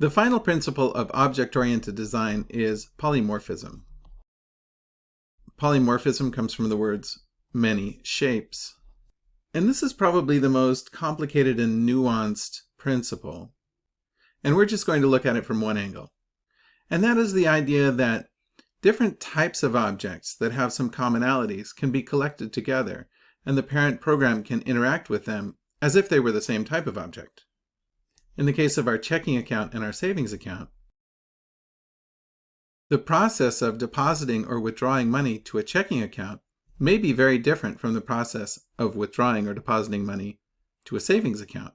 The final principle of object-oriented design is polymorphism. Polymorphism comes from the words many shapes. And this is probably the most complicated and nuanced principle. And we're just going to look at it from one angle. And that is the idea that different types of objects that have some commonalities can be collected together, and the parent program can interact with them as if they were the same type of object. In the case of our checking account and our savings account, the process of depositing or withdrawing money to a checking account may be very different from the process of withdrawing or depositing money to a savings account.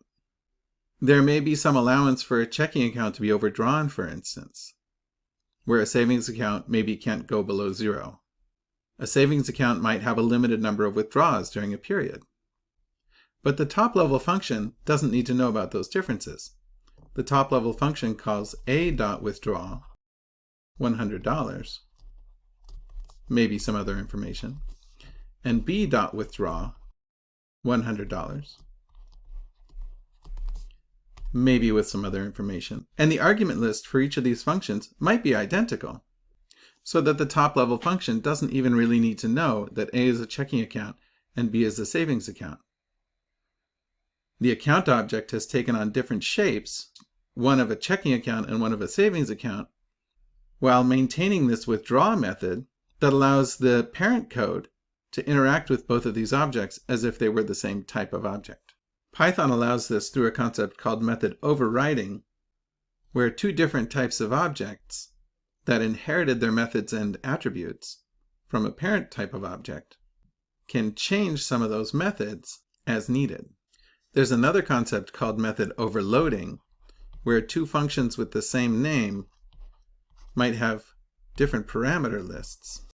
There may be some allowance for a checking account to be overdrawn, for instance, where a savings account maybe can't go below zero. A savings account might have a limited number of withdrawals during a period. But the top-level function doesn't need to know about those differences. The top-level function calls a.withdraw $100, maybe some other information, and b.withdraw $100, maybe with some other information. And the argument list for each of these functions might be identical, so that the top-level function doesn't even really need to know that A is a checking account and B is a savings account. The account object has taken on different shapes, one of a checking account and one of a savings account, while maintaining this withdraw method that allows the parent code to interact with both of these objects as if they were the same type of object. Python allows this through a concept called method overriding, where two different types of objects that inherited their methods and attributes from a parent type of object can change some of those methods as needed. There's another concept called method overloading, where two functions with the same name might have different parameter lists.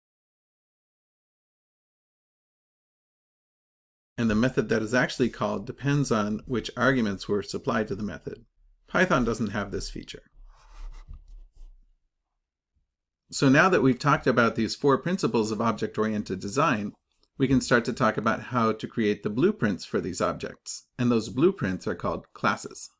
And the method that is actually called depends on which arguments were supplied to the method. Python doesn't have this feature. So now that we've talked about these four principles of object-oriented design, we can start to talk about how to create the blueprints for these objects. And those blueprints are called classes.